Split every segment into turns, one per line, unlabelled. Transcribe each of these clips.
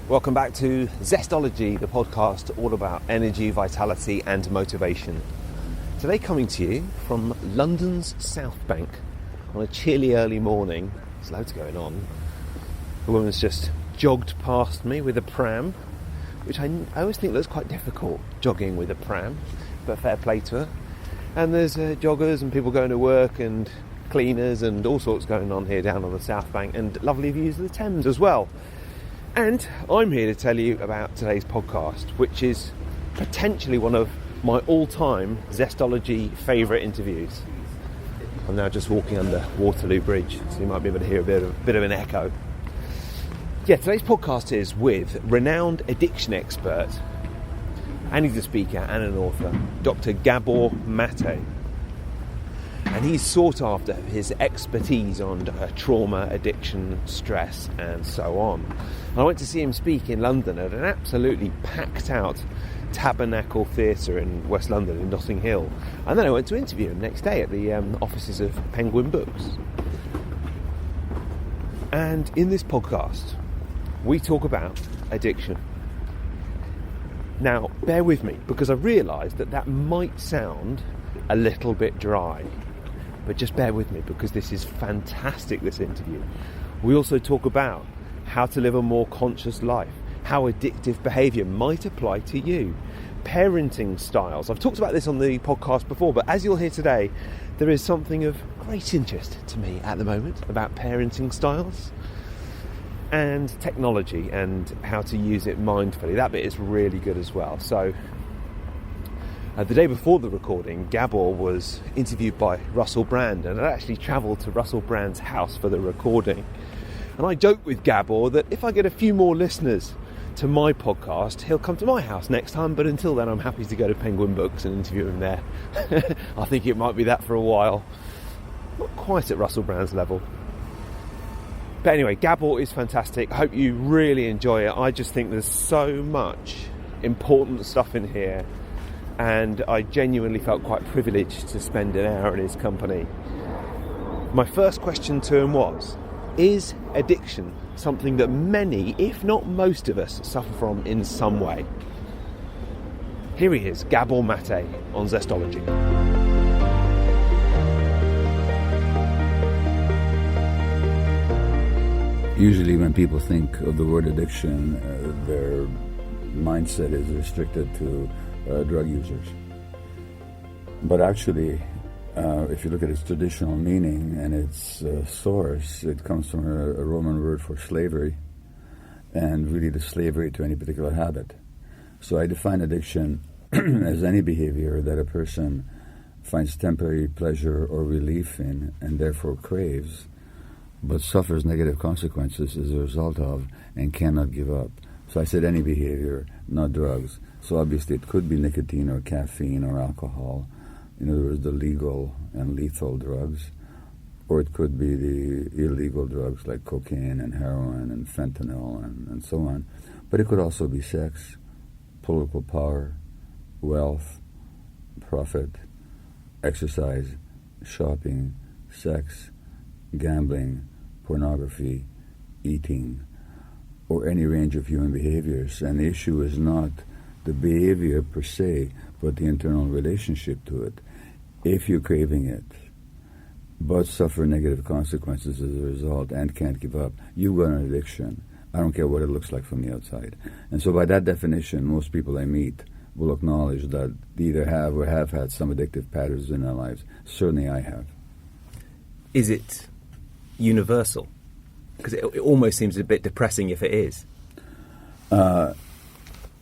Welcome back to Zestology, the podcast all about energy, vitality and motivation. Today coming to you from London's South Bank on a chilly early morning. There's loads going on. A woman's just jogged past me with a pram, which I always think looks quite difficult, jogging with a pram, but fair play to her. And there's joggers and people going to work and cleaners and all sorts going on here down on the South Bank, and lovely views of the Thames as well. And I'm here to tell you about today's podcast, which is potentially one of my all-time Zestology favourite interviews. I'm now just walking under Waterloo Bridge, so you might be able to hear a bit of an echo. Yeah, today's podcast is with renowned addiction expert, and he's a speaker and an author, Dr. Gabor Maté. And he's sought after his expertise on trauma, addiction, stress, and so on. I went to see him speak in London at an absolutely packed out Tabernacle Theatre in West London, in Notting Hill. And then I went to interview him next day at the offices of Penguin Books. And in this podcast, we talk about addiction. Now, bear with me, because I realise that might sound a little bit dry. But just bear with me, because this is fantastic, this interview. We also talk about how to live a more conscious life, how addictive behaviour might apply to you, parenting styles. I've talked about this on the podcast before, but as you'll hear today, there is something of great interest to me at the moment about parenting styles and technology and how to use it mindfully. That bit is really good as well. So the day before the recording, Gabor was interviewed by Russell Brand, and I actually travelled to Russell Brand's house for the recording. And I joked with Gabor that if I get a few more listeners to my podcast, he'll come to my house next time, but until then I'm happy to go to Penguin Books and interview him there. I think it might be that for a while. Not quite at Russell Brand's level. But anyway, Gabor is fantastic. I hope you really enjoy it. I just think there's so much important stuff in here, and I genuinely felt quite privileged to spend an hour in his company. My first question to him was, is addiction something that many, if not most of us, suffer from in some way? Here he is, Gabor Maté on Zestology.
Usually when people think of the word addiction, their mindset is restricted to drug users. But actually, if you look at its traditional meaning and its source, it comes from a Roman word for slavery, and really the slavery to any particular habit. So I define addiction as any behavior that a person finds temporary pleasure or relief in and therefore craves, but suffers negative consequences as a result of and cannot give up. So I said any behavior, not drugs. So obviously it could be nicotine or caffeine or alcohol, in other words, the legal and lethal drugs, or it could be the illegal drugs like cocaine and heroin and fentanyl and so on. But it could also be sex, political power, wealth, profit, exercise, shopping, sex, gambling, pornography, eating, or any range of human behaviors. And the issue is not the behavior per se, but the internal relationship to it. If you're craving it, but suffer negative consequences as a result and can't give up, you've got an addiction. I don't care what it looks like from the outside. And so by that definition, most people I meet will acknowledge that they either have or have had some addictive patterns in their lives. Certainly I have.
Is it universal? Because it almost seems a bit depressing if it is.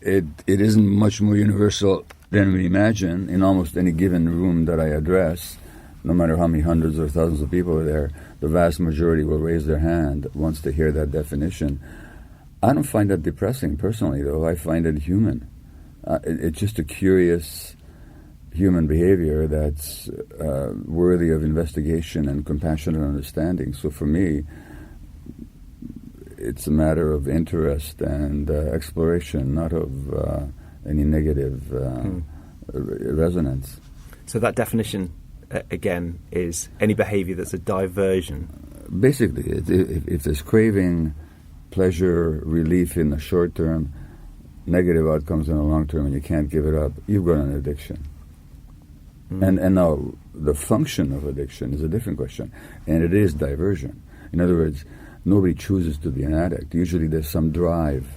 It isn't much more universal than we imagine. In almost any given room that I address, no matter how many hundreds or thousands of people are there, the vast majority will raise their hand once they hear that definition. I don't find that depressing personally, though. I find it human. It's just a curious human behavior that's worthy of investigation and compassionate understanding. So for me, it's a matter of interest and exploration, not of any negative resonance.
So that definition, again, is any behaviour that's a diversion.
Basically, if there's craving pleasure, relief in the short term, negative outcomes in the long term, and you can't give it up, you've got an addiction. And now the function of addiction is a different question, and it is diversion. In other words, nobody chooses to be an addict. Usually there's some drive.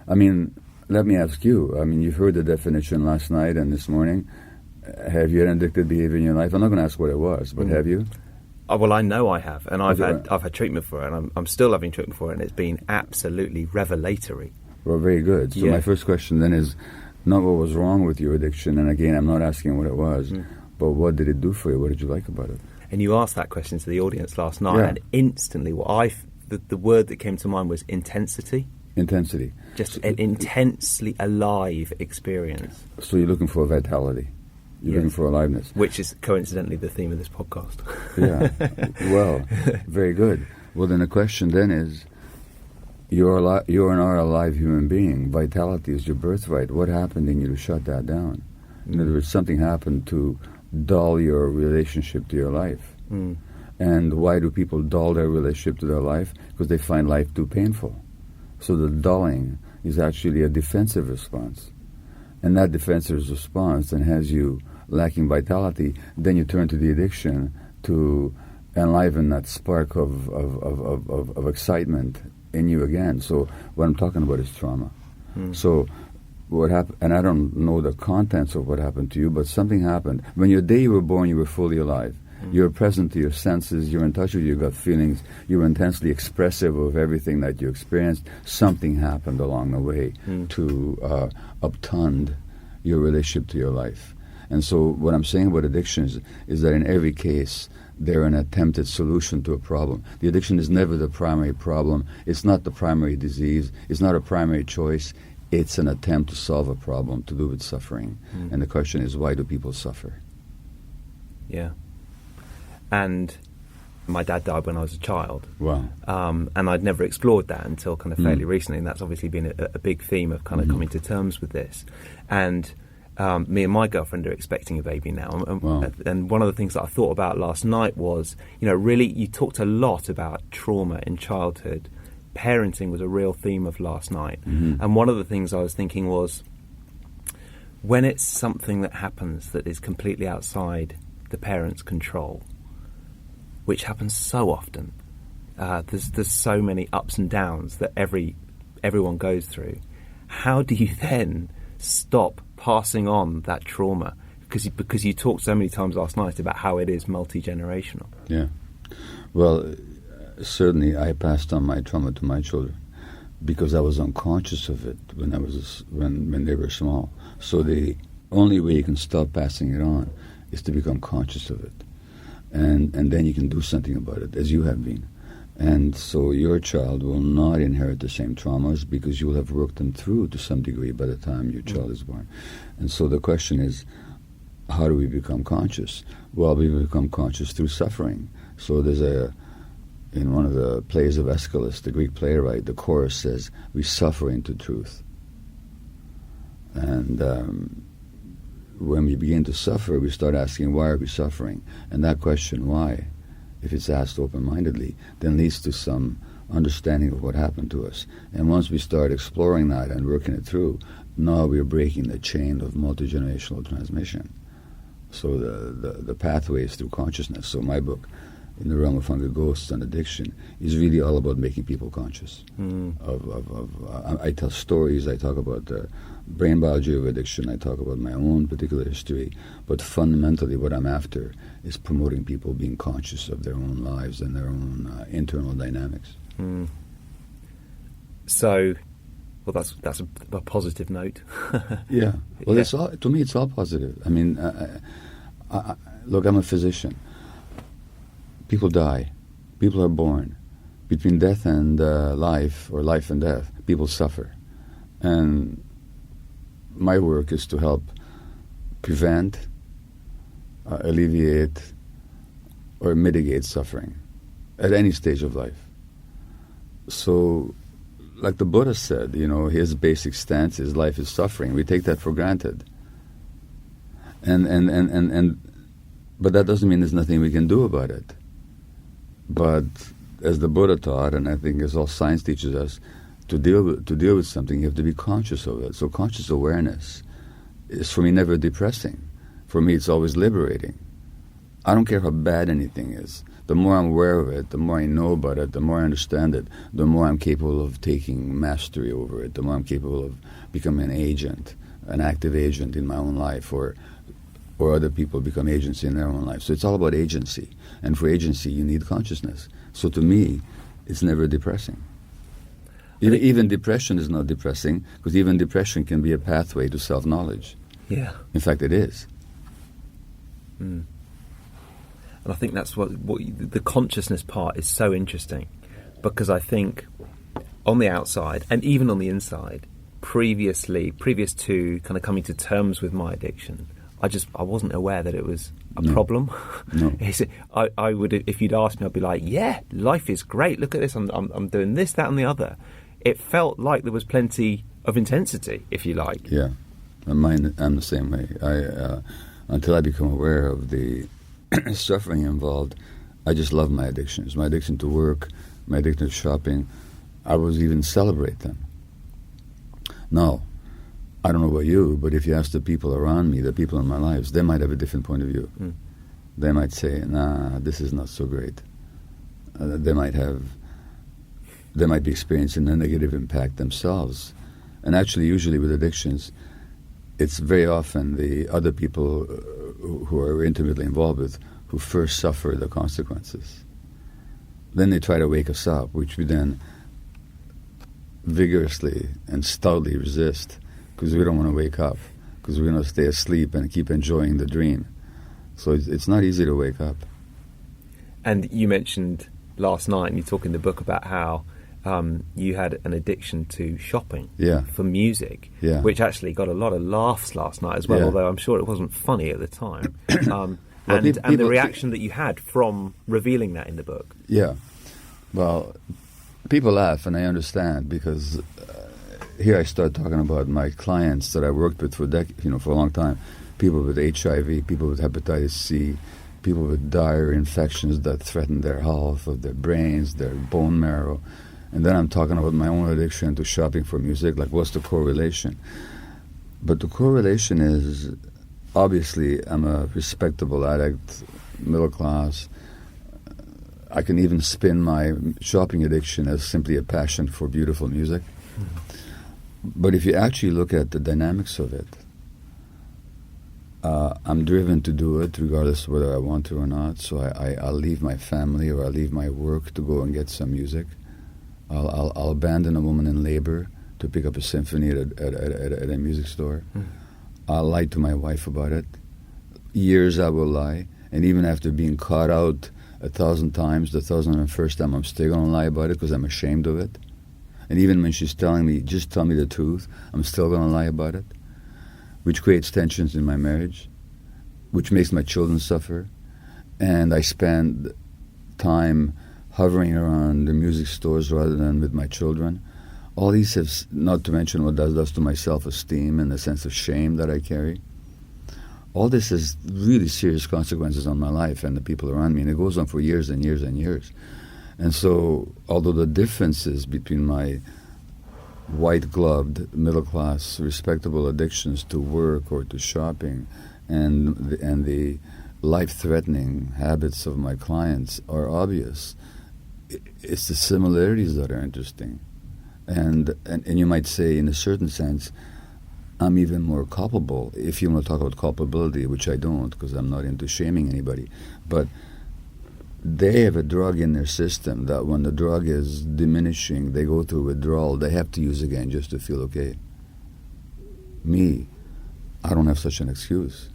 I mean, let me ask you, you've heard the definition last night and this morning. Have you had an addictive behavior in your life? I'm not going to ask what it was, but have you?
Well, I know I have, and I've had treatment for it, and I'm still having treatment for it, and it's been absolutely revelatory.
Well, very good. So my first question then is not what was wrong with your addiction, and again, I'm not asking what it was, but what did it do for you? What did you like about it?
And you asked that question to the audience last night, and instantly, the word that came to mind was intensity.
Intensity.
Just an intensely alive experience.
So you're looking for vitality. You're looking for aliveness.
Which is coincidentally the theme of this podcast.
Yeah. Well, very good. Well, then the question then is, you're an alive human being. Vitality is your birthright. What happened in you to shut that down? In other words, something happened to dull your relationship to your life. And why do people dull their relationship to their life? Because they find life too painful. So the dulling is actually a defensive response. And that defensive response then has you lacking vitality. Then you turn to the addiction to enliven that spark of excitement in you again. So what I'm talking about is trauma. So what happened, and I don't know the contents of what happened to you, but something happened. When your day you were born, you were fully alive. You're present to your senses, you're in touch with your gut feelings, you're intensely expressive of everything that you experienced. Something happened along the way to uptund your relationship to your life. And so what I'm saying about addictions is that in every case, they're an attempted solution to a problem. The addiction is never the primary problem. It's not the primary disease. It's not a primary choice. It's an attempt to solve a problem to do with suffering. And the question is, why do people suffer?
Yeah. And my dad died when I was a child.
Wow.
And I'd never explored that until kind of fairly recently, and that's obviously been a big theme of kind of coming to terms with this. And me and my girlfriend are expecting a baby now. And one of the things that I thought about last night was, really, you talked a lot about trauma in childhood. Parenting was a real theme of last night. And one of the things I was thinking was, when it's something that happens that is completely outside the parent's control, which happens so often, there's so many ups and downs that everyone goes through. How do you then stop passing on that trauma? Because you talked so many times last night about how it is multi-generational.
Yeah. Well, certainly I passed on my trauma to my children because I was unconscious of it when they were small. So the only way you can stop passing it on is to become conscious of it. And then you can do something about it, as you have been. And so your child will not inherit the same traumas because you will have worked them through to some degree by the time your child is born. And so the question is, how do we become conscious? Well, we become conscious through suffering. So there's in one of the plays of Aeschylus, the Greek playwright, the chorus says, we suffer into truth. And when we begin to suffer, we start asking, why are we suffering? And that question, why, if it's asked open-mindedly, then leads to some understanding of what happened to us. And once we start exploring that and working it through, now we're breaking the chain of multi-generational transmission. So the pathway is through consciousness. So my book, In the Realm of Hungry Ghosts and Addiction, is really all about making people conscious. I tell stories, I talk about the brain biology of addiction, I talk about my own particular history, but fundamentally what I'm after is promoting people being conscious of their own lives and their own internal dynamics.
So, well, that's a positive note.
Yeah. Well, it's all, to me, it's all positive. I mean, look, I'm a physician. People die. People are born. Between death and life, or life and death, people suffer. And my work is to help prevent, alleviate, or mitigate suffering at any stage of life. So, like the Buddha said, his basic stance is life is suffering. We take that for granted. But that doesn't mean there's nothing we can do about it. But as the Buddha taught, and I think as all science teaches us, to deal with something, you have to be conscious of it. So conscious awareness is, for me, never depressing. For me, it's always liberating. I don't care how bad anything is. The more I'm aware of it, the more I know about it, the more I understand it, the more I'm capable of taking mastery over it, the more I'm capable of becoming an agent, an active agent in my own life, or other people become agents in their own life. So it's all about agency. And for agency, you need consciousness. So to me, it's never depressing. Even depression is not depressing, because even depression can be a pathway to self-knowledge.
Yeah.
In fact, it is.
Mm. And I think that's what the consciousness part is so interesting, because I think on the outside and even on the inside, previous to kind of coming to terms with my addiction, I wasn't aware that it was a problem.
No.
I would, if you'd asked me, I'd be like, yeah, life is great. Look at this. I'm doing this, that, and the other. It felt like there was plenty of intensity, if you like.
Yeah, I'm the same way. Until I become aware of the suffering involved, I just love my addictions. My addiction to work, my addiction to shopping, I would even celebrate them. Now, I don't know about you, but if you ask the people around me, the people in my lives, they might have a different point of view. Mm. They might say, nah, this is not so great. They might be experiencing a negative impact themselves. And actually, usually with addictions, it's very often the other people who are intimately involved with who first suffer the consequences. Then they try to wake us up, which we then vigorously and stoutly resist, because we don't want to wake up, because we're going to stay asleep and keep enjoying the dream. So it's not easy to wake up.
And you mentioned last night, and you talk in the book about how you had an addiction to shopping for music, which actually got a lot of laughs last night as well, although I'm sure it wasn't funny at the time. And the reaction that you had from revealing that in the book. Yeah.
Well, people laugh, and I understand, because here I start talking about my clients that I worked with for a long time. People with HIV, people with hepatitis C, people with dire infections that threaten their health, of their brains, their bone marrow. And then I'm talking about my own addiction to shopping for music, like what's the correlation? But the correlation is, obviously, I'm a respectable addict, middle class. I can even spin my shopping addiction as simply a passion for beautiful music. Mm-hmm. But if you actually look at the dynamics of it, I'm driven to do it regardless of whether I want to or not. So I'll leave my family or I'll leave my work to go and get some music. I'll abandon a woman in labor to pick up a symphony at a music store. Mm. I'll lie to my wife about it. Years I will lie, and even after being caught out 1,000 times, the 1,001st time, I'm still going to lie about it because I'm ashamed of it. And even when she's telling me, just tell me the truth, I'm still going to lie about it, which creates tensions in my marriage, which makes my children suffer. And I spend time hovering around the music stores rather than with my children. All these have, not to mention what that does to my self-esteem and the sense of shame that I carry. All this has really serious consequences on my life and the people around me, and it goes on for years and years and years. And so, although the differences between my white-gloved, middle-class, respectable addictions to work or to shopping and the life-threatening habits of my clients are obvious, it's the similarities that are interesting. And you might say, in a certain sense, I'm even more culpable, if you want to talk about culpability, which I don't, because I'm not into shaming anybody. But they have a drug in their system that when the drug is diminishing, they go through withdrawal, they have to use again just to feel okay. Me, I don't have such an excuse.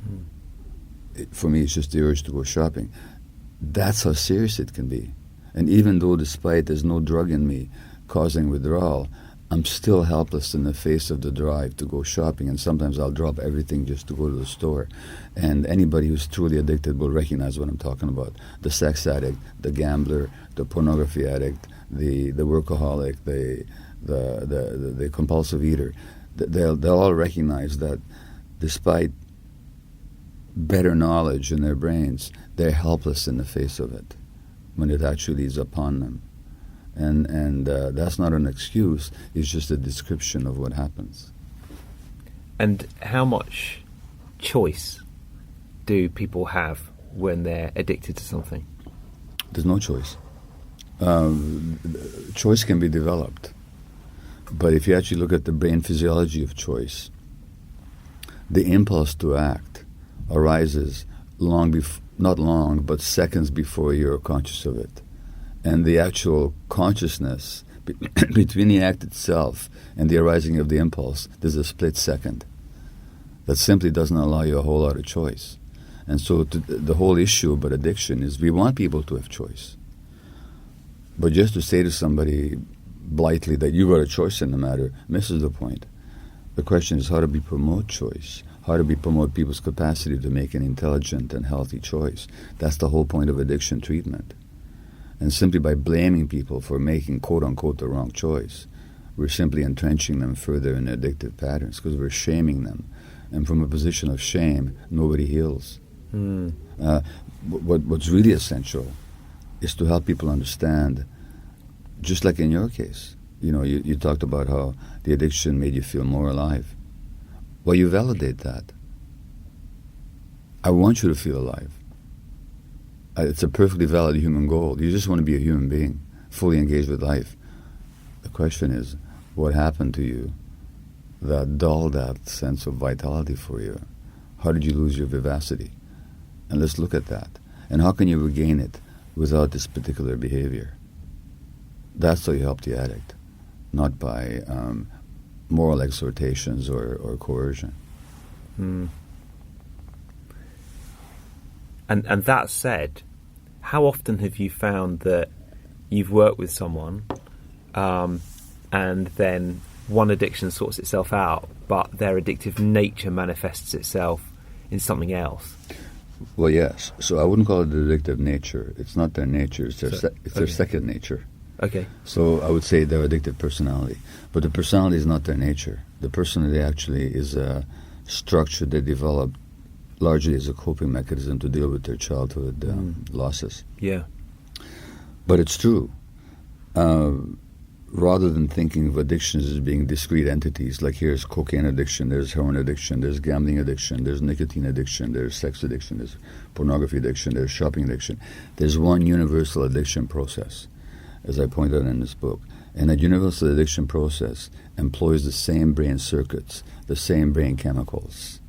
For me, it's just the urge to go shopping. That's how serious it can be. And even though, despite there's no drug in me causing withdrawal, I'm still helpless in the face of the drive to go shopping, and sometimes I'll drop everything just to go to the store. And anybody who's truly addicted will recognize what I'm talking about. The sex addict, the gambler, the pornography addict, the workaholic, the compulsive eater. They'll all recognize that despite better knowledge in their brains, they're helpless in the face of it when it actually is upon them. And that's not an excuse, it's just a description of what happens.
And how much choice do people have when they're addicted to something?
There's no choice. Choice can be developed. But if you actually look at the brain physiology of choice, the impulse to act arises not long, but seconds before you're conscious of it. And the actual consciousness between the act itself and the arising of the impulse, there's a split second. That simply doesn't allow you a whole lot of choice. And so the whole issue about addiction is we want people to have choice. But just to say to somebody blithely that you got a choice in the matter misses the point. The question is how do we promote choice? How do we promote people's capacity to make an intelligent and healthy choice? That's the whole point of addiction treatment. And simply by blaming people for making, quote-unquote, the wrong choice, we're simply entrenching them further in addictive patterns because we're shaming them. And from a position of shame, nobody heals. What's really essential is to help people understand, just like in your case. You talked about how the addiction made you feel more alive. Well, you validate that. I want you to feel alive. It's a perfectly valid human goal. You just want to be a human being, fully engaged with life. The question is, what happened to you that dulled that sense of vitality for you? How did you lose your vivacity? And let's look at that. And how can you regain it without this particular behavior? That's how you help the addict, not by moral exhortations or coercion.
And that said, how often have you found that you've worked with someone and then one addiction sorts itself out, but their addictive nature manifests itself in something else?
Well, yes. So I wouldn't call it the addictive nature. It's not their nature. It's their second nature.
Okay.
So I would say their addictive personality. But the personality is not their nature. The personality actually is a structure they developed largely as a coping mechanism to deal with their childhood losses.
Yeah.
But it's true. Rather than thinking of addictions as being discrete entities, like here's cocaine addiction, there's heroin addiction, there's gambling addiction, there's nicotine addiction, there's sex addiction, there's pornography addiction, there's shopping addiction. There's one universal addiction process, as I point out in this book. And that universal addiction process employs the same brain circuits, the same brain chemicals,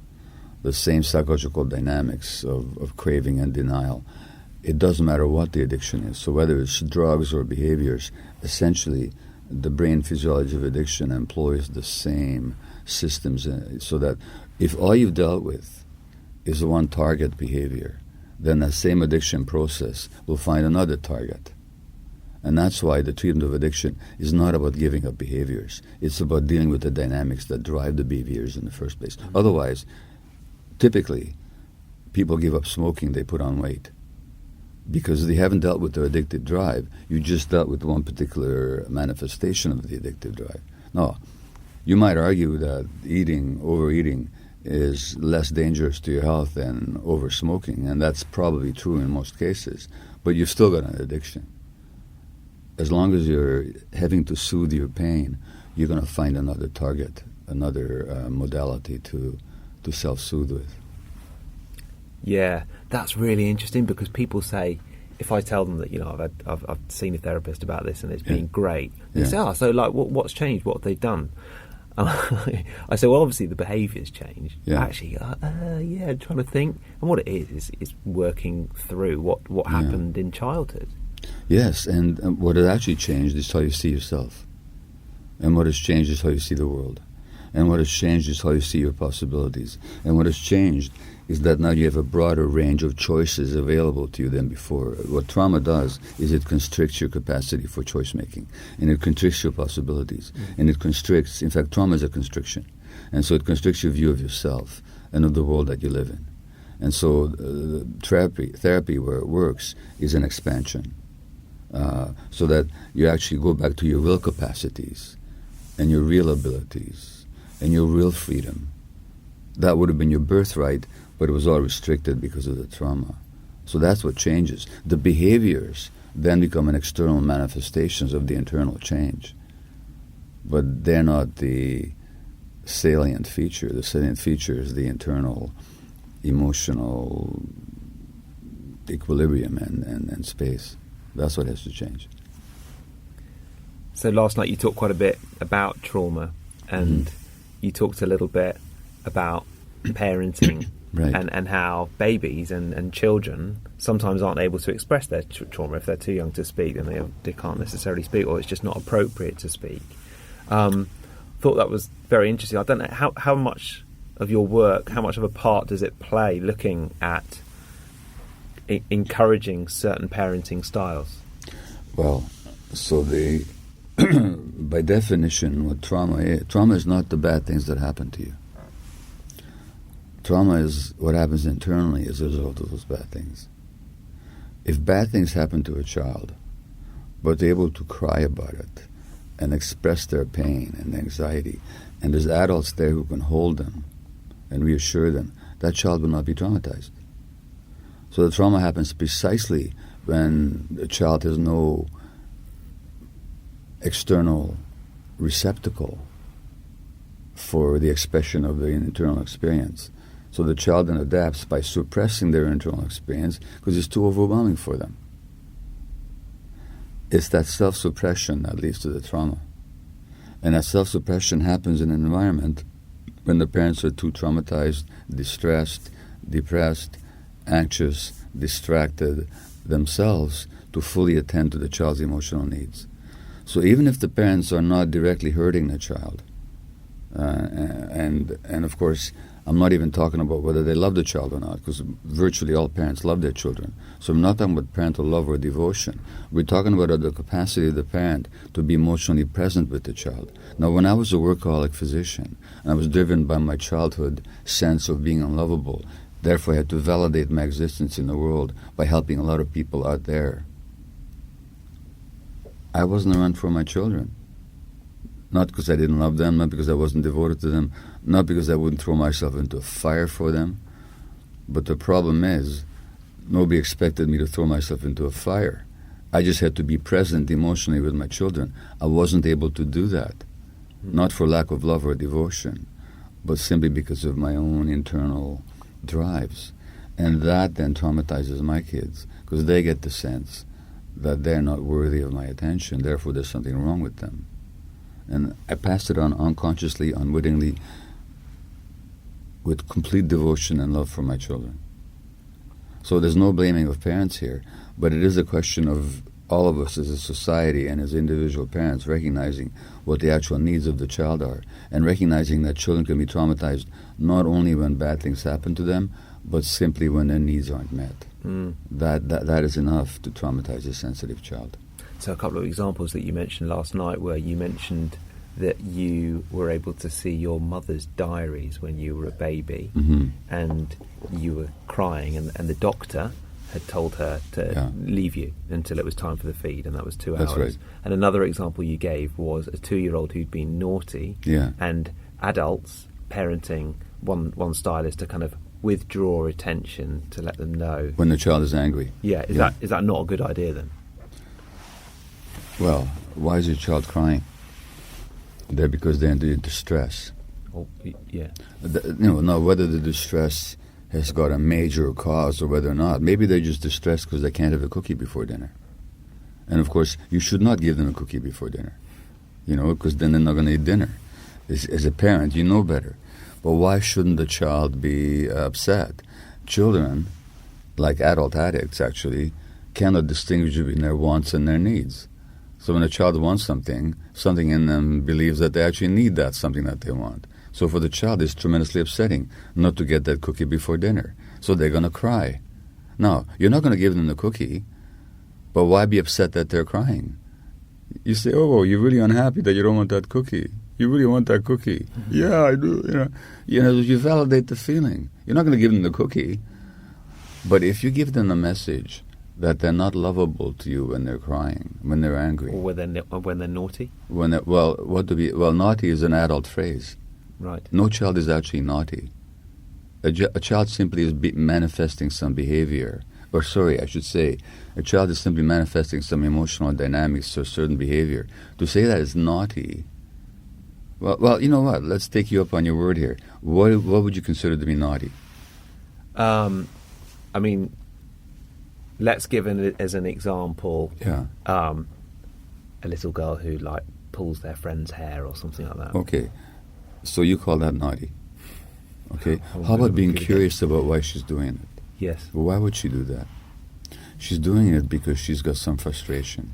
the same psychological dynamics of craving and denial. It doesn't matter what the addiction is. So whether it's drugs or behaviors, essentially the brain physiology of addiction employs the same systems, so that if all you've dealt with is one target behavior, then that same addiction process will find another target. And that's why the treatment of addiction is not about giving up behaviors. It's about dealing with the dynamics that drive the behaviors in the first place. Otherwise, typically, people give up smoking, they put on weight. Because they haven't dealt with their addictive drive. You just dealt with one particular manifestation of the addictive drive. No, you might argue that overeating, is less dangerous to your health than over-smoking, and that's probably true in most cases. But you've still got an addiction. As long as you're having to soothe your pain, you're going to find another target, another modality to self-soothe with.
Yeah, that's really interesting, because people say, if I tell them that, I've seen a therapist about this and it's been great, they say, so like, what's changed? What have they done? I say, well, obviously the behaviour's changed.
Yeah.
Actually, trying to think. And what it is working through what happened in childhood.
Yes, and what has actually changed is how you see yourself. And what has changed is how you see the world. And what has changed is how you see your possibilities. And what has changed is that now you have a broader range of choices available to you than before. What trauma does is it constricts your capacity for choice making, and it constricts your possibilities, and it constricts, in fact, trauma is a constriction, and so it constricts your view of yourself and of the world that you live in. And so therapy where it works is an expansion, so that you actually go back to your real capacities and your real abilities and your real freedom. That would have been your birthright, but it was all restricted because of the trauma. So that's what changes. The behaviors then become an external manifestations of the internal change. But they're not the salient feature. The salient feature is the internal emotional equilibrium and space. That's what has to change.
So last night you talked quite a bit about trauma, and you talked a little bit about parenting.
Right.
And how babies and children sometimes aren't able to express their trauma. If they're too young to speak, then they can't necessarily speak, or it's just not appropriate to speak. Thought that was very interesting. I don't know how much of your work, how much of a part does it play looking at encouraging certain parenting styles?
Well, so by definition, what trauma is not the bad things that happen to you. Trauma is what happens internally as a result of those bad things. If bad things happen to a child, but they're able to cry about it and express their pain and anxiety, and there's adults there who can hold them and reassure them, that child will not be traumatized. So the trauma happens precisely when the child has no external receptacle for the expression of the internal experience. So the child then adapts by suppressing their internal experience because it's too overwhelming for them. It's that self-suppression that leads to the trauma. And that self-suppression happens in an environment when the parents are too traumatized, distressed, depressed, anxious, distracted themselves to fully attend to the child's emotional needs. So even if the parents are not directly hurting the child, and of course, I'm not even talking about whether they love the child or not, because virtually all parents love their children. So I'm not talking about parental love or devotion. We're talking about the capacity of the parent to be emotionally present with the child. Now, when I was a workaholic physician, and I was driven by my childhood sense of being unlovable, therefore I had to validate my existence in the world by helping a lot of people out there. I wasn't around for my children. Not because I didn't love them, not because I wasn't devoted to them, not because I wouldn't throw myself into a fire for them. But the problem is, nobody expected me to throw myself into a fire. I just had to be present emotionally with my children. I wasn't able to do that, not for lack of love or devotion, but simply because of my own internal drives. And that then traumatizes my kids, because they get the sense that they're not worthy of my attention, therefore there's something wrong with them. And I passed it on unconsciously, unwittingly, with complete devotion and love for my children. So there's no blaming of parents here, but it is a question of all of us as a society and as individual parents recognizing what the actual needs of the child are, and recognizing that children can be traumatized not only when bad things happen to them, but simply when their needs aren't met. That is enough to traumatize a sensitive child.
So a couple of examples that you mentioned last night, where you mentioned that you were able to see your mother's diaries when you were a baby, and you were crying, and the doctor had told her to leave you until it was time for the feed, and that was 2 hours.
That's right.
And another example you gave was a 2-year-old who'd been naughty, and adults parenting one style is to kind of withdraw attention to let them know
when the child is angry.
Is that not a good idea then?
Well, why is your child crying? They're because they're in distress. Now whether the distress has got a major cause or whether or not, maybe they're just distressed because they can't have a cookie before dinner. And of course, you should not give them a cookie before dinner, because then they're not going to eat dinner. As a parent, you know better. But why shouldn't the child be upset? Children, like adult addicts actually, cannot distinguish between their wants and their needs. So when a child wants something in them believes that they actually need that something that they want. So for the child, it's tremendously upsetting not to get that cookie before dinner. So they're going to cry. Now, you're not going to give them the cookie, but why be upset that they're crying? You say, oh, you're really unhappy that you don't want that cookie. You really want that cookie. Yeah, I do. You validate the feeling. You're not going to give them the cookie. But if you give them the message that they're not lovable to you when they're crying, when they're angry,
or when they're naughty.
Naughty is an adult phrase.
Right.
No child is actually naughty. A child simply is manifesting some behavior or sorry, I should say, a child is simply manifesting some emotional dynamics or certain behavior. To say that is naughty, well, you know what? Let's take you up on your word here. What would you consider to be naughty?
I mean, let's give as an example, a little girl who like pulls their friend's hair or something like that.
Okay, so you call that naughty? Okay. How about being curious about why she's doing it?
Yes.
Well, why would she do that? She's doing it because she's got some frustration.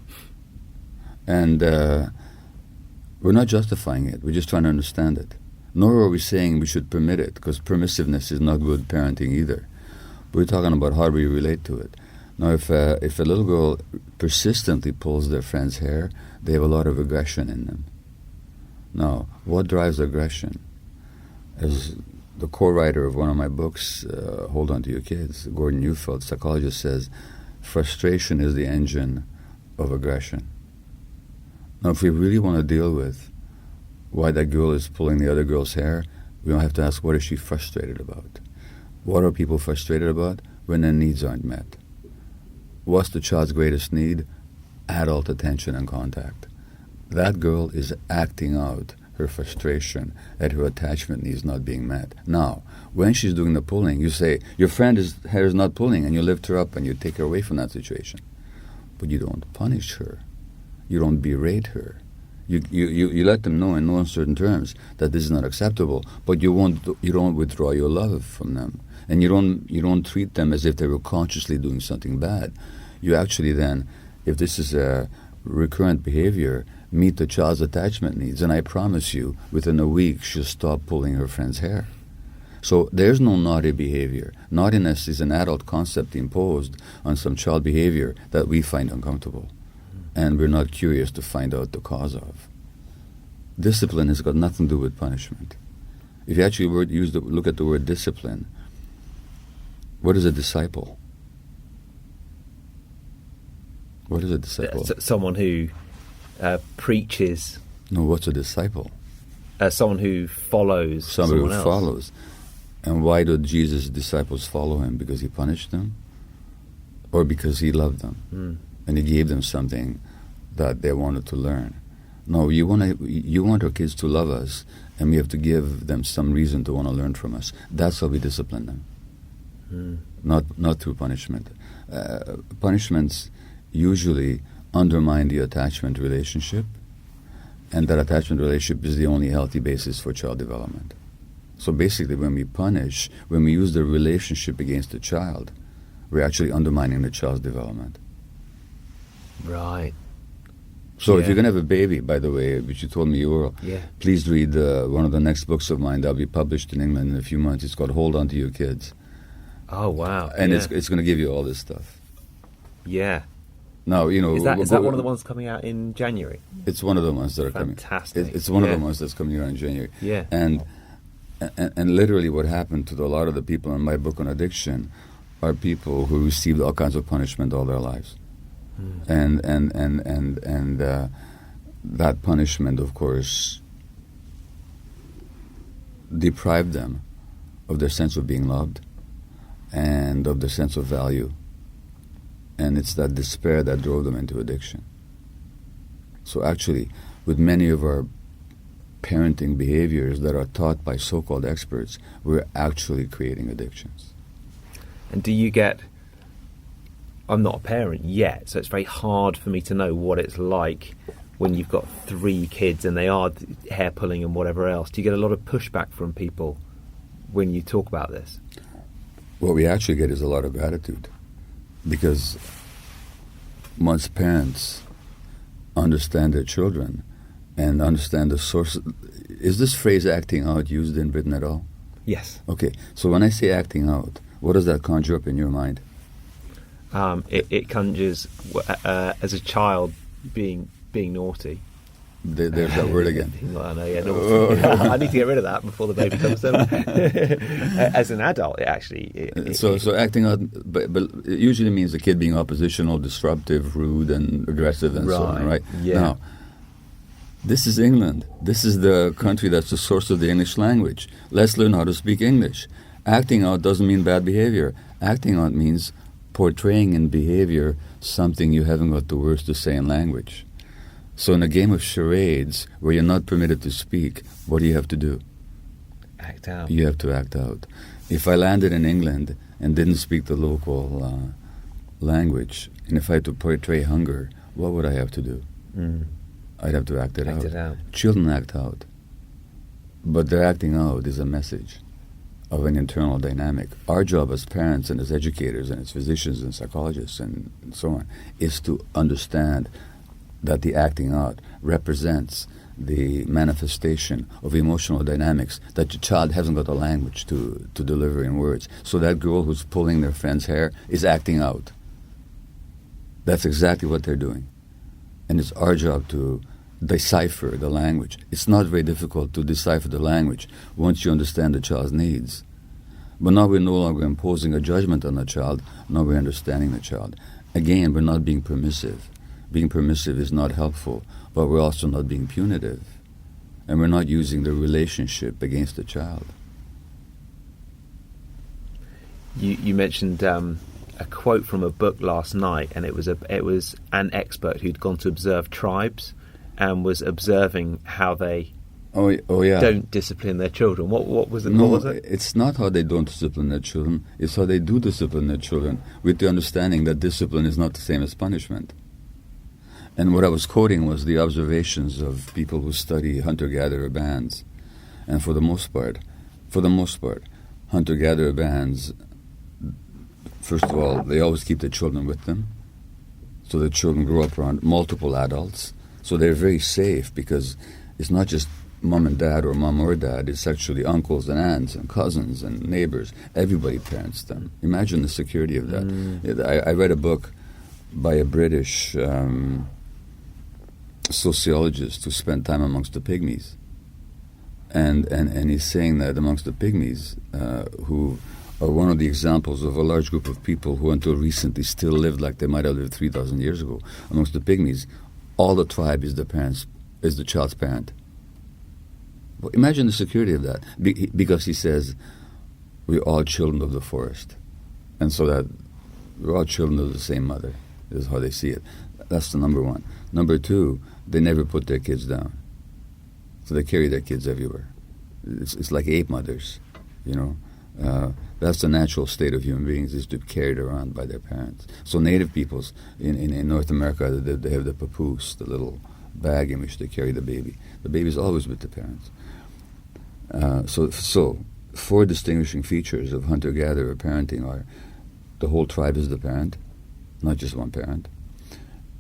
And we're not justifying it. We're just trying to understand it. Nor are we saying we should permit it, because permissiveness is not good parenting either. But we're talking about how we relate to it. Now, if a little girl persistently pulls their friend's hair, they have a lot of aggression in them. Now, what drives aggression? As the co-writer of one of my books, Hold On to Your Kids, Gordon Neufeld, psychologist, says, frustration is the engine of aggression. Now, if we really want to deal with why that girl is pulling the other girl's hair, we don't have to ask, what is she frustrated about? What are people frustrated about? When their needs aren't met. What's the child's greatest need? Adult attention and contact. That girl is acting out her frustration at her attachment needs not being met. Now, when she's doing the pulling, you say, your friend's hair is not pulling, and you lift her up and you take her away from that situation. But you don't punish her. You don't berate her. You let them know in no uncertain terms that this is not acceptable, but you don't withdraw your love from them. And you don't treat them as if they were consciously doing something bad. You actually then, if this is a recurrent behavior, meet the child's attachment needs, and I promise you, within a week, she'll stop pulling her friend's hair. So there's no naughty behavior. Naughtiness is an adult concept imposed on some child behavior that we find uncomfortable, and we're not curious to find out the cause of. Discipline has got nothing to do with punishment. If you actually look at the word discipline, what is a disciple? What is a disciple?
Someone who preaches.
No, what's a disciple?
Someone who follows
Somebody
someone
who
else.
follows. And why did Jesus' disciples follow him? Because he punished them? Or because he loved them? And he gave them something that they wanted to learn? No, you want our kids to love us, and we have to give them some reason to want to learn from us. That's how we discipline them. Not through punishment. Punishments usually undermine the attachment relationship, and that attachment relationship is the only healthy basis for child development. So basically, when we punish, when we use the relationship against the child, we're actually undermining the child's development.
Right.
So if you're going to have a baby, by the way, which you told me you were, please read one of the next books of mine that will be published in England in a few months. It's called Hold On to Your Kids.
Oh, wow.
And it's going to give you all this stuff.
Yeah.
Now, you know...
Is that one of the ones coming out in January?
It's one of the ones that are coming.
Fantastic.
It's one of the ones that's coming out in January.
Yeah.
And literally what happened to a lot of the people in my book on addiction are people who received all kinds of punishment all their lives. And that punishment, of course, deprived them of their sense of being loved and of their sense of value. And it's that despair that drove them into addiction. So actually, with many of our parenting behaviors that are taught by so-called experts, we're actually creating addictions.
And do you get... I'm not a parent yet, so it's very hard for me to know what it's like when you've got 3 kids and they are hair pulling and whatever else. Do you get a lot of pushback from people when you talk about this?
What we actually get is a lot of gratitude, because once parents understand their children and understand the source... Is this phrase acting out used in Britain at all?
Yes.
Okay, so when I say acting out, what does that conjure up in your mind?
It conjures as a child being naughty.
There's that word again.
I know, naughty. I need to get rid of that before the baby comes in. As an adult, it actually...
So acting out, but it usually means the kid being oppositional, disruptive, rude, and aggressive, and so on, right?
Yeah.
Now, this is England. This is the country that's the source of the English language. Let's learn how to speak English. Acting out doesn't mean bad behavior. Acting out means portraying in behavior something you haven't got the words to say in language. So in a game of charades where you're not permitted to speak, what do you have to do?
Act out.
You have to act out. If I landed in England and didn't speak the local language, and if I had to portray hunger, what would I have to do? I'd have to act it out. Children act out. But their acting out is a message of an internal dynamic. Our job as parents and as educators and as physicians and psychologists and so on is to understand that the acting out represents the manifestation of emotional dynamics that the child hasn't got the language to deliver in words. So that girl who's pulling their friend's hair is acting out. That's exactly what they're doing. And it's our job to decipher the language. It's not very difficult to decipher the language once you understand the child's needs. But now we're no longer imposing a judgment on the child, now we're understanding the child. Again, we're not being permissive. Being permissive is not helpful, but we're also not being punitive. And we're not using the relationship against the child.
You mentioned a quote from a book last night, and it was an expert who'd gone to observe tribes and was observing how they don't discipline their children. What was it?
No,
what was it?
It's not how they don't discipline their children. It's how they do discipline their children, with the understanding that discipline is not the same as punishment. And what I was quoting was the observations of people who study hunter-gatherer bands. And for the most part, hunter-gatherer bands, first of all, they always keep their children with them. So the children grow up around multiple adults. So they're very safe because it's not just mom and dad or mom or dad. It's actually uncles and aunts and cousins and neighbors. Everybody parents them. Imagine the security of that. I read a book by a British sociologist who spent time amongst the pygmies. And he's saying that amongst the pygmies, who are one of the examples of a large group of people who until recently still lived like they might have lived 3,000 years ago, amongst the pygmies, all the tribe is the child's parent. Well, imagine the security of that, because he says we're all children of the forest, and so that we're all children of the same mother is how they see it. That's the number one. Number two, they never put their kids down, so they carry their kids everywhere. It's like ape mothers, you know. That's the natural state of human beings, is to be carried around by their parents. So native peoples in North America, they have the papoose, the little bag in which they carry the baby. The baby's always with the parents. So four distinguishing features of hunter-gatherer parenting are: the whole tribe is the parent, not just one parent.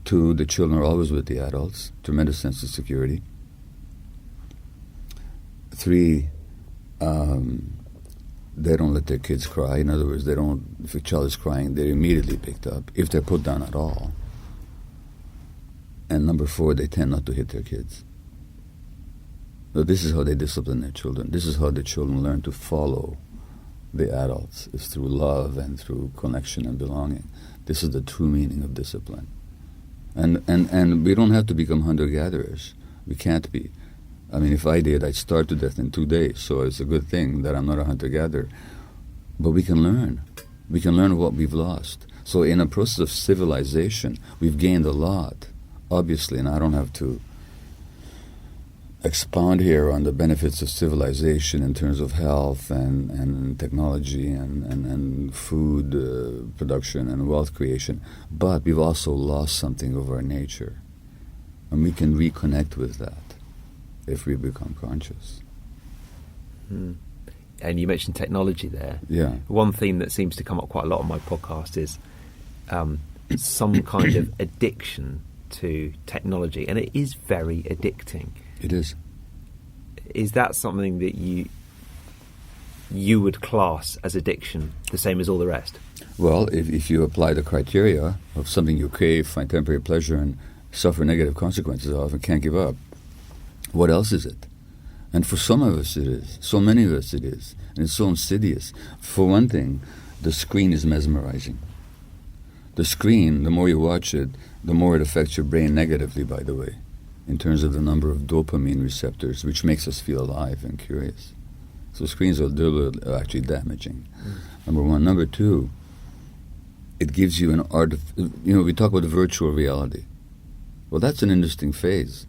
Two, the children are always with the adults, tremendous sense of security. Three, they don't let their kids cry. In other words, if a child is crying, they're immediately picked up, if they're put down at all. And number four, they tend not to hit their kids. So this is how they discipline their children. This is how the children learn to follow the adults. It's through love and through connection and belonging. This is the true meaning of discipline. And we don't have to become hunter-gatherers. We can't be. I mean, if I did, I'd starve to death in 2 days, so it's a good thing that I'm not a hunter-gatherer. But we can learn. We can learn what we've lost. So in a process of civilization, we've gained a lot, obviously, and I don't have to expound here on the benefits of civilization in terms of health and technology and food production and wealth creation, but we've also lost something of our nature, and we can reconnect with that if we become conscious.
And you mentioned technology there.
Yeah.
One theme that seems to come up quite a lot on my podcast is some kind of addiction to technology, and it is very addicting.
It is.
Is that something that you would class as addiction, the same as all the rest?
Well, if you apply the criteria of something you crave, find temporary pleasure, and suffer negative consequences of, and can't give up, what else is it? And for some of us it is. So many of us it is. And it's so insidious. For one thing, the screen is mesmerizing. The screen, the more you watch it, the more it affects your brain negatively, by the way, in terms of the number of dopamine receptors, which makes us feel alive and curious. So screens are actually damaging, number one. Number two, it gives you an art. We talk about virtual reality. Well, that's an interesting phase.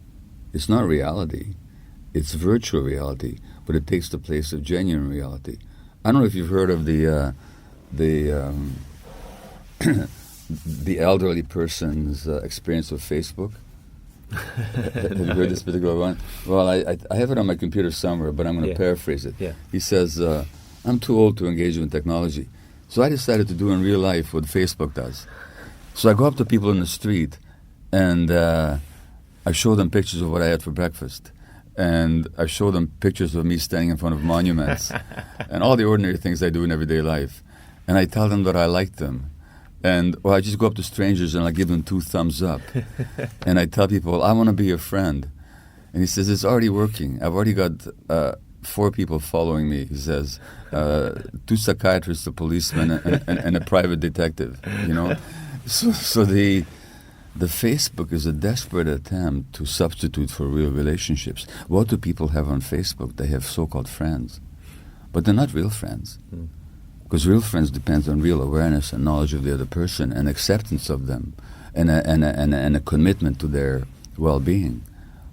It's not reality. It's virtual reality, but it takes the place of genuine reality. I don't know if you've heard of the the elderly person's experience with Facebook. Have you heard this particular one? Well, I have it on my computer somewhere, but I'm going to paraphrase it.
Yeah.
He says, I'm too old to engage in technology. So I decided to do in real life what Facebook does. So I go up to people in the street and I show them pictures of what I had for breakfast. And I show them pictures of me standing in front of monuments and all the ordinary things I do in everyday life. And I tell them that I like them. And I just go up to strangers and I give them 2 thumbs up. And I tell people, I want to be your friend. And he says, it's already working. I've already got 4 people following me. He says, 2 psychiatrists, a policeman, and a private detective. So the Facebook is a desperate attempt to substitute for real relationships. What do people have on Facebook? They have so-called friends. But they're not real friends. Because real friends depend on real awareness and knowledge of the other person and acceptance of them and a commitment to their well-being.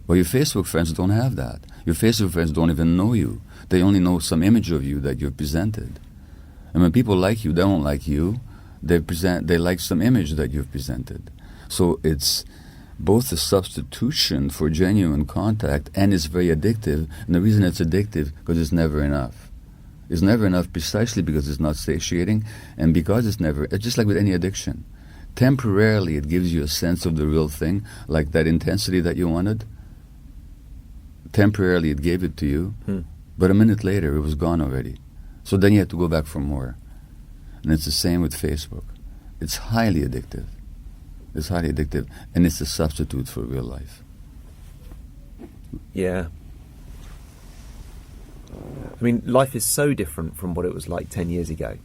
Well, your Facebook friends don't have that. Your Facebook friends don't even know you. They only know some image of you that you've presented. And when people like you, they don't like you. They like some image that you've presented. So it's both a substitution for genuine contact and it's very addictive. And the reason it's addictive because it's never enough. It's never enough precisely because it's not satiating and because it's just like with any addiction. Temporarily it gives you a sense of the real thing, like that intensity that you wanted. Temporarily it gave it to you, but a minute later it was gone already. So then you have to go back for more. And it's the same with Facebook. It's highly addictive. It's highly addictive, and it's a substitute for real life.
Yeah. I mean, life is so different from what it was like 10 years ago,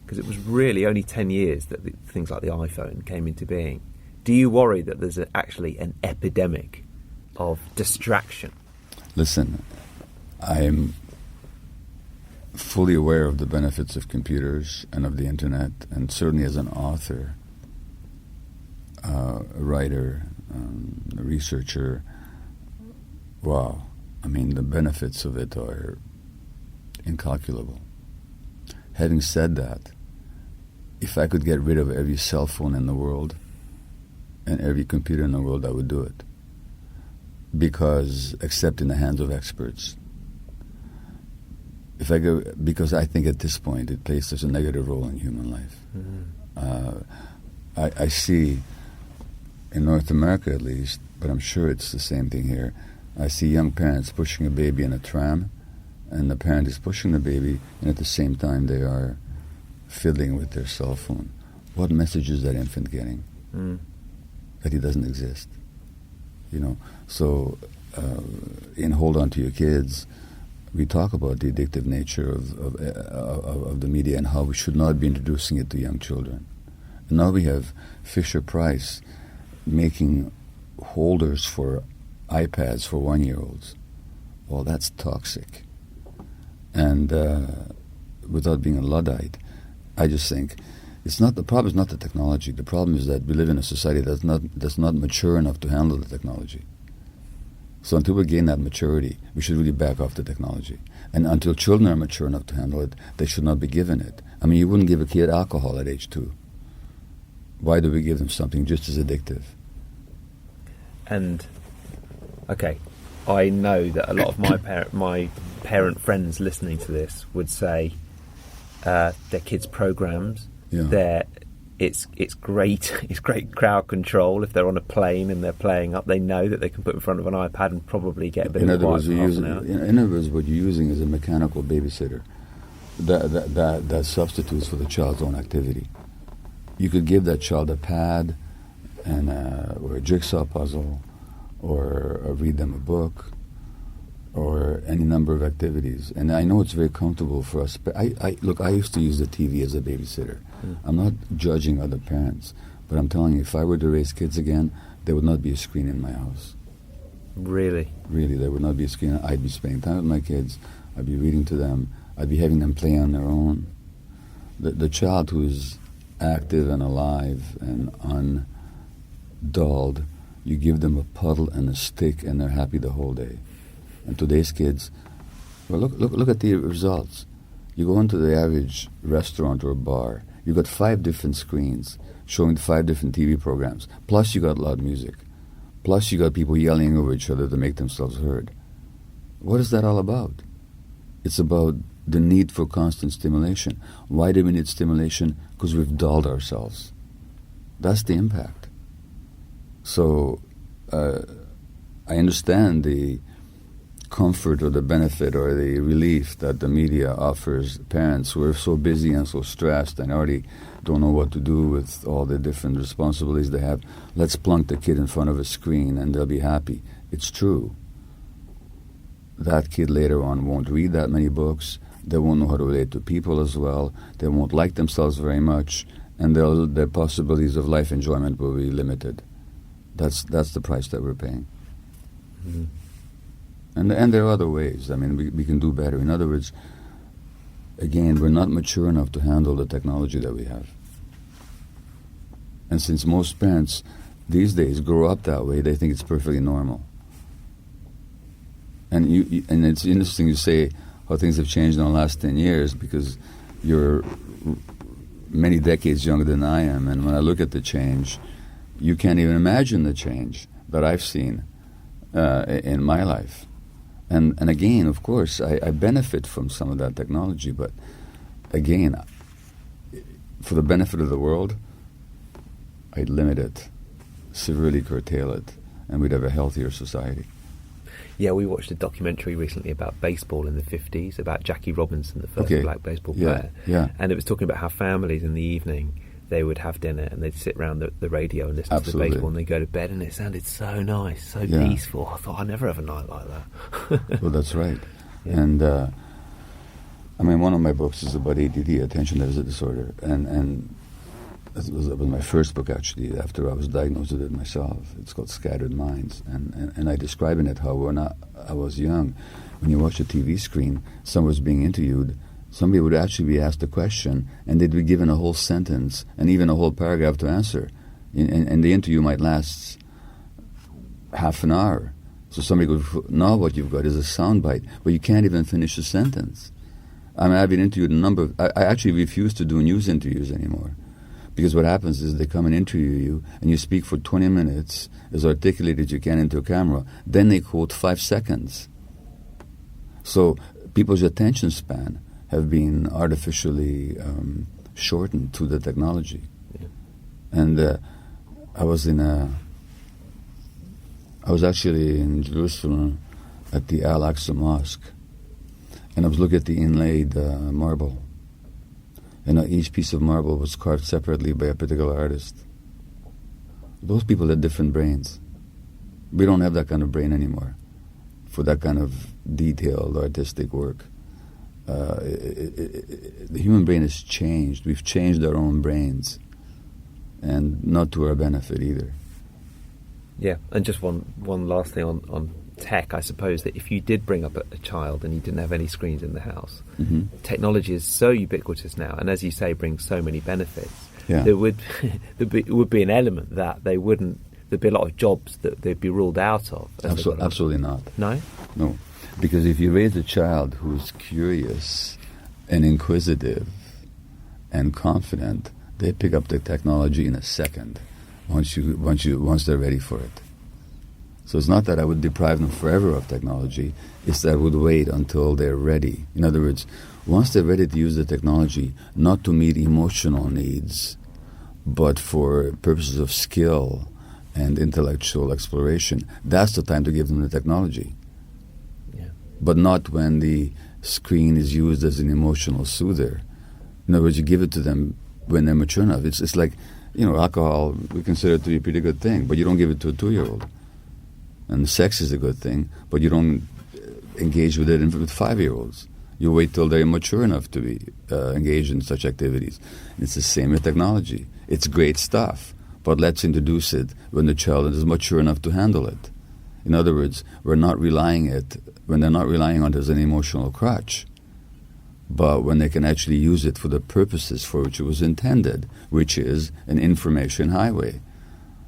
because it was really only 10 years that things like the iPhone came into being. Do you worry that there's actually an epidemic of distraction?
Listen, I'm fully aware of the benefits of computers and of the internet, and certainly as an author, a writer, a researcher, wow, I mean, the benefits of it are incalculable. Having said that, if I could get rid of every cell phone in the world and every computer in the world, I would do it. Because, except in the hands of experts. Because I think at this point it plays such a negative role in human life. I see, in North America at least, but I'm sure it's the same thing here, I see young parents pushing a baby in a tram, and the parent is pushing the baby, and at the same time they are fiddling with their cell phone. What message is that infant getting? That he doesn't exist. So in Hold On to Your Kids, we talk about the addictive nature of the media and how we should not be introducing it to young children. And now we have Fisher-Price making holders for iPads for 1-year-olds. Well, that's toxic. And without being a Luddite, I just think the problem is not the technology. The problem is that we live in a society that's not mature enough to handle the technology. So until we gain that maturity, we should really back off the technology. And until children are mature enough to handle it, they should not be given it. I mean, you wouldn't give a kid alcohol at age 2. Why do we give them something just as addictive?
And, okay, I know that a lot of my parent friends listening to this would say their kids' programs, it's great crowd control. If they're on a plane and they're playing up, they know that they can put in front of an iPad and probably get a bit of advice for half an hour.
In other words, what you're using is a mechanical babysitter that substitutes for the child's own activity. You could give that child a pad and or a jigsaw puzzle or read them a book or any number of activities. And I know it's very comfortable for us. But I used to use the TV as a babysitter. I'm not judging other parents, but I'm telling you, if I were to raise kids again, there would not be a screen in my house.
Really?
Really, there would not be a screen. I'd be spending time with my kids. I'd be reading to them. I'd be having them play on their own. The child who is active and alive and undulled, you give them a puddle and a stick and they're happy the whole day. And today's kids, well, look at the results. You go into the average restaurant or bar, you got 5 different screens showing 5 different TV programs, plus you got loud music, plus you got people yelling over each other to make themselves heard. What is that all about? It's about the need for constant stimulation. Why do we need stimulation? Because we've dulled ourselves. That's the impact. So I understand the comfort or the benefit or the relief that the media offers parents who are so busy and so stressed and already don't know what to do with all the different responsibilities they have. Let's plunk the kid in front of a screen and they'll be happy. It's true. That kid later on won't read that many books. They won't know how to relate to people as well. They won't like themselves very much, and their possibilities of life enjoyment will be limited. That's the price that we're paying.
Mm-hmm.
And there are other ways. I mean, we can do better. In other words, again, we're not mature enough to handle the technology that we have. And since most parents these days grow up that way, they think it's perfectly normal. And and it's interesting you say how things have changed in the last 10 years because you're many decades younger than I am. And when I look at the change, you can't even imagine the change that I've seen in my life. And again, of course, I benefit from some of that technology, but again, for the benefit of the world, I'd limit it, severely curtail it, and we'd have a healthier society.
Yeah, we watched a documentary recently about baseball in the 50s, about Jackie Robinson, the first black baseball player.
Yeah.
And it was talking about how families in the evening, they would have dinner and they'd sit around the radio and listen to the baseball and they'd go to bed and it sounded so nice, so peaceful. I thought, I'd never have a night like that.
Well, that's right. Yeah. And, I mean, one of my books is about ADD, attention deficit disorder, and it was my first book, actually, after I was diagnosed with it myself. It's called Scattered Minds. And I describe in it how when I was young, when you watch a TV screen, someone was being interviewed, somebody would actually be asked a question, and they'd be given a whole sentence and even a whole paragraph to answer. And the interview might last half an hour. So somebody would know what you've got is a soundbite, but you can't even finish a sentence. I mean, I've been interviewed I actually refuse to do news interviews anymore. Because what happens is they come and interview you, and you speak for 20 minutes, as articulate as you can into a camera. Then they quote 5 seconds. So people's attention span have been artificially shortened through the technology. Yeah. And I was actually in Jerusalem at the Al-Aqsa Mosque, and I was looking at the inlaid marble. And each piece of marble was carved separately by a particular artist. Those people had different brains. We don't have that kind of brain anymore for that kind of detailed artistic work. The human brain has changed. We've changed our own brains, and not to our benefit either.
Yeah, and just one last thing on tech, I suppose that if you did bring up a child and you didn't have any screens in the house, technology is so ubiquitous now, and as you say, brings so many benefits. Yeah. There would be an element that there'd be a lot of jobs that they'd be ruled out of.
Absolutely not.
No?
No. Because if you raise a child who's curious and inquisitive and confident, they pick up the technology in a second once they're ready for it. So it's not that I would deprive them forever of technology, it's that I would wait until they're ready. In other words, once they're ready to use the technology, not to meet emotional needs, but for purposes of skill and intellectual exploration, that's the time to give them the technology. Yeah. But not when the screen is used as an emotional soother. In other words, you give it to them when they're mature enough. It's like, alcohol, we consider it to be a pretty good thing, but you don't give it to a 2-year-old. And sex is a good thing, but you don't engage with it with 5-year-olds. You wait till they're mature enough to be engaged in such activities. It's the same with technology. It's great stuff, but let's introduce it when the child is mature enough to handle it. In other words, when they're not relying on it as an emotional crutch. but when they can actually use it for the purposes for which it was intended, which is an information highway.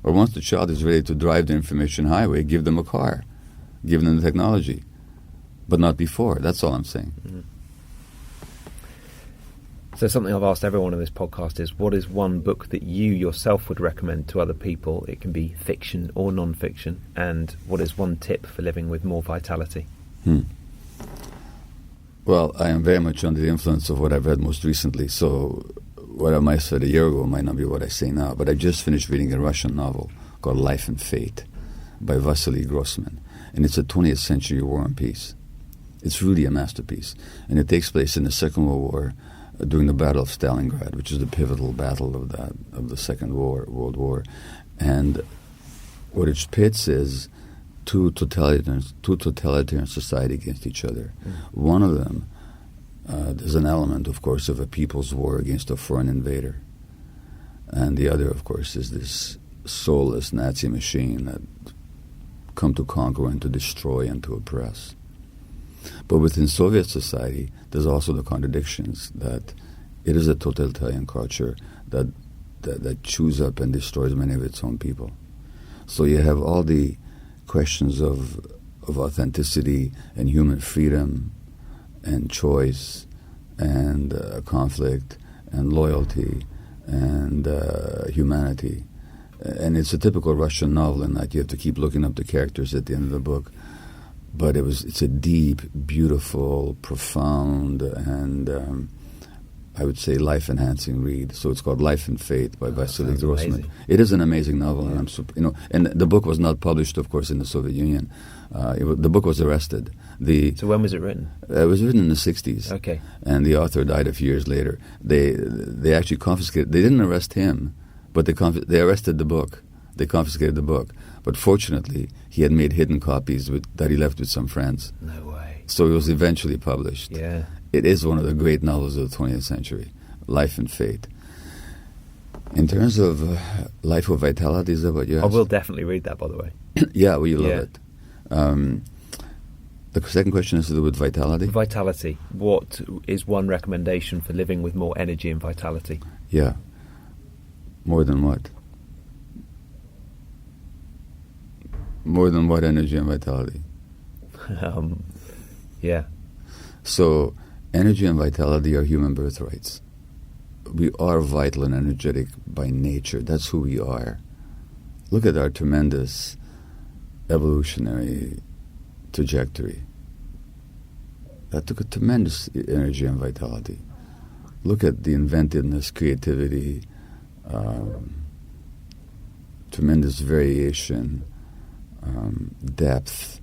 Or once the child is ready to drive the information highway, give them a car, give them the technology, but not before. That's all I'm saying.
Mm-hmm. So something I've asked everyone on this podcast is, what is one book that you yourself would recommend to other people? It can be fiction or non-fiction. And what is one tip for living with more vitality?
Well, I am very much under the influence of what I've read most recently. So what I might have said a year ago might not be what I say now. But I just finished reading a Russian novel called Life and Fate by Vasily Grossman. And it's a 20th century war and peace. It's really a masterpiece. And it takes place in the Second World War, during the Battle of Stalingrad, which is the pivotal battle of the Second World War. And what it pits is two totalitarian society against each other. One of them, there's an element, of course, of a people's war against a foreign invader. And the other, of course, is this soulless Nazi machine that come to conquer and to destroy and to oppress. But within Soviet society, there's also the contradictions that it is a totalitarian culture that chews up and destroys many of its own people. So you have all the questions of authenticity and human freedom and choice and conflict and loyalty and humanity. And it's a typical Russian novel in that you have to keep looking up the characters at the end of the book. But it's a deep, beautiful, profound, and I would say life-enhancing read. So it's called Life and Fate by Vasily Grossman. Amazing. It is an amazing novel, and and the book was not published, of course, in the Soviet Union. The book was arrested.
So when was it written?
It was written in the 60s.
Okay.
And the author died a few years later. They actually confiscated. They didn't arrest him, but they arrested the book. They confiscated the book. But fortunately, he had made hidden copies that he left with some friends.
No way.
So it was eventually published.
Yeah.
It is one of the great novels of the 20th century, Life and Fate. In terms of life with vitality, is that what you asked?
I will definitely read that, by the way.
Yeah, well, you love it. The second question is to do with vitality.
Vitality. What is one recommendation for living with more energy and vitality?
Yeah. More than what? More than what energy and vitality?
Yeah.
So, energy and vitality are human birthrights. We are vital and energetic by nature. That's who we are. Look at our tremendous evolutionary trajectory. That took a tremendous energy and vitality. Look at the inventiveness, creativity, tremendous variation, depth,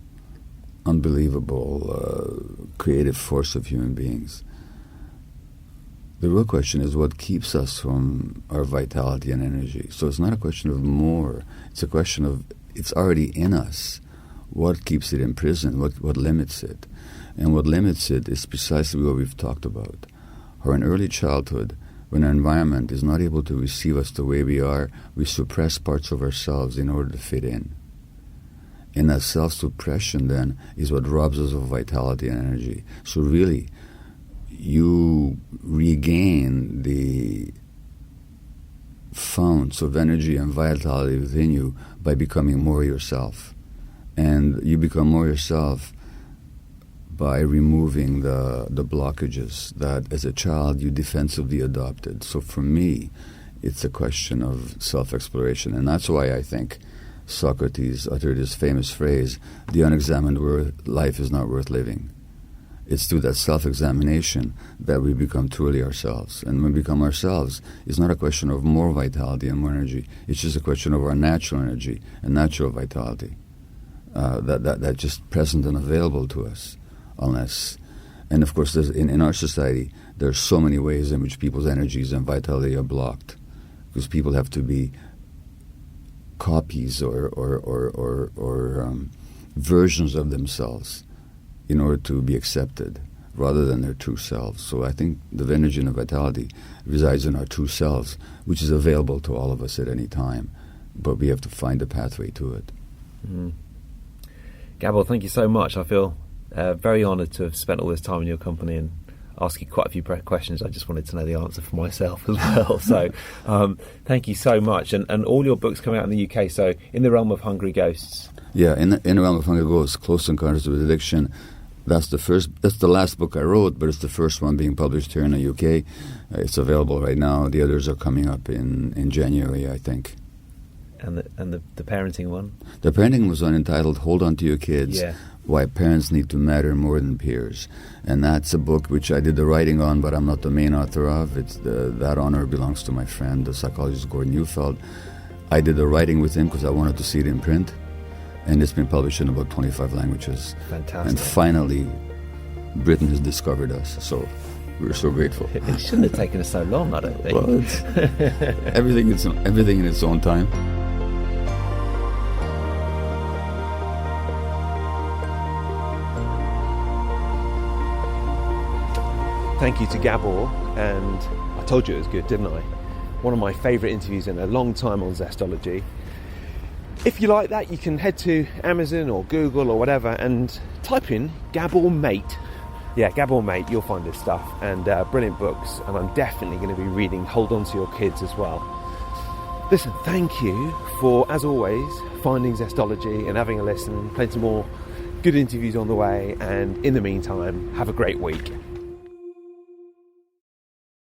unbelievable creative force of human beings. The real question is what keeps us from our vitality and energy. So it's not a question of more. It's a question of it's already in us. What keeps it imprisoned? What limits it? And what limits it is precisely what we've talked about. Or in early childhood, when our environment is not able to receive us the way we are, we suppress parts of ourselves in order to fit in. And that self-suppression then is what robs us of vitality and energy. So really, you regain the founts of energy and vitality within you by becoming more yourself. And you become more yourself by removing the blockages that as a child you defensively adopted. So for me, it's a question of self-exploration. And that's why I think Socrates uttered his famous phrase, the unexamined life is not worth living. It's through that self-examination that we become truly ourselves. And when we become ourselves, it's not a question of more vitality and more energy. It's just a question of our natural energy and natural vitality that's just present and available to us. And of course, in our society, there are so many ways in which people's energies and vitality are blocked, because people have to be copies or versions of themselves in order to be accepted, rather than their true selves. So I think the energy and the vitality resides in our true selves, which is available to all of us at any time, but we have to find a pathway to it.
Mm. Gabor, thank you so much. I feel very honoured to have spent all this time in your company, and ask you quite a few questions. I just wanted to know the answer for myself as well. So thank you so much. And all your books come out in the UK. So In the Realm of Hungry Ghosts.
Yeah, in the Realm of Hungry Ghosts, Close Encounters with Addiction. That's the last book I wrote, but it's the first one being published here in the UK. It's available right now. The others are coming up in January, I think.
And the parenting one?
The parenting was one entitled Hold On to Your Kids,
Yeah.
Why Parents Need to Matter More Than Peers. And that's a book which I did the writing on, but I'm not the main author of. That honor belongs to my friend, the psychologist Gordon Neufeld. I did the writing with him because I wanted to see it in print. And it's been published in about 25 languages.
Fantastic.
And finally, Britain has discovered us. So we're so grateful.
It shouldn't have taken us so long, I don't think.
Well, it's everything in its own time.
Thank you to Gabor, and I told you it was good, didn't I? One of my favourite interviews in a long time on Zestology. If you like that, you can head to Amazon or Google or whatever and type in Gabor Mate. Yeah, Gabor Mate, you'll find his stuff, and brilliant books, and I'm definitely going to be reading Hold On to Your Kids as well. Listen, thank you for, as always, finding Zestology and having a listen. Plenty more good interviews on the way, and in the meantime, have a great week.